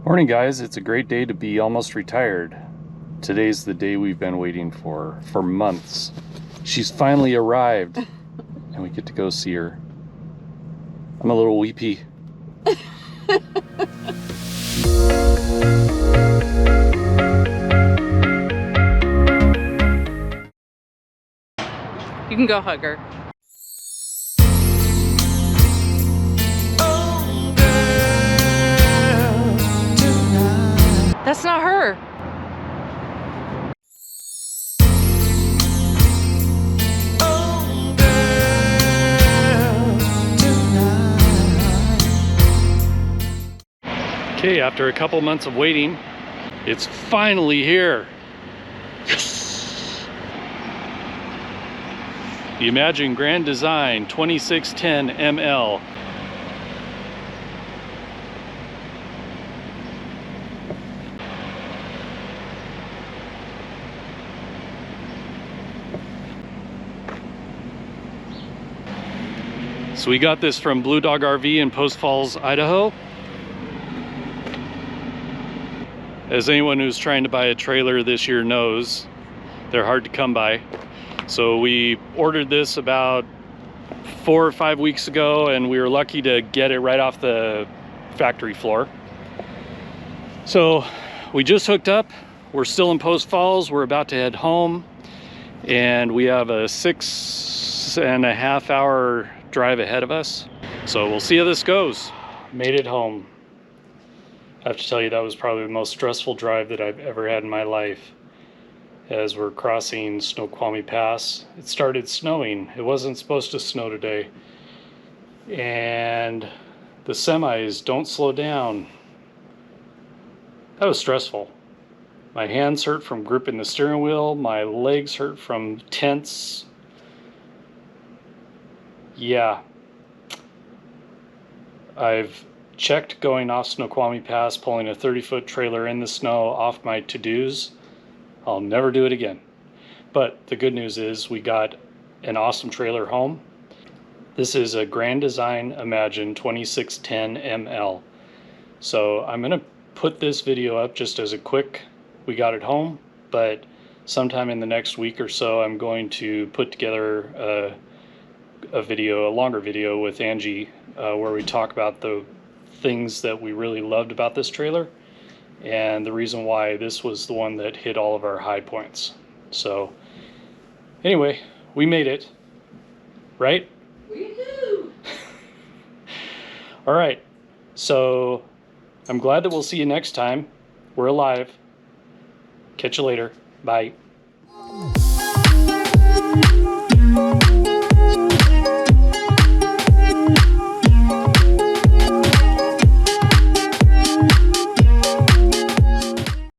Morning guys, it's a great day to be almost retired. Today's the day we've been waiting for months. She's finally arrived and we get to go see her. I'm a little weepy. You can go hug her. That's not her. Okay, after a couple months of waiting, it's finally here. Yes! The Imagine Grand Design 2610 ML. So we got this from Bluedog RV in Post Falls, Idaho. As anyone who's trying to buy a trailer this year knows, they're hard to come by. So we ordered this about 4 or 5 weeks ago, and we were lucky to get it right off the factory floor. So we just hooked up. We're still in Post Falls. We're about to head home, and we have a 6.5 hour drive ahead of us. So we'll see how this goes. Made it home. I have to tell you, that was probably the most stressful drive that I've ever had in my life. As we're crossing Snoqualmie Pass, it started snowing. It wasn't supposed to snow today. And the semis don't slow down. That was stressful. My hands hurt from gripping the steering wheel. My legs hurt from tense. Yeah. I've checked going off Snoqualmie Pass, pulling a 30-foot trailer in the snow off my to-dos. I'll never do it again. But the good news is we got an awesome trailer home. This is a Grand Design Imagine 2610 ML. So I'm gonna put this video up just as a quick, we got it home, but sometime in the next week or so, I'm going to put together a longer video with Angie, where we talk about the things that we really loved about this trailer and the reason why this was the one that hit all of our high points. So anyway, we made it, right? Woohoo! All right, so I'm glad that we'll see you next time. We're alive. Catch you later. Bye.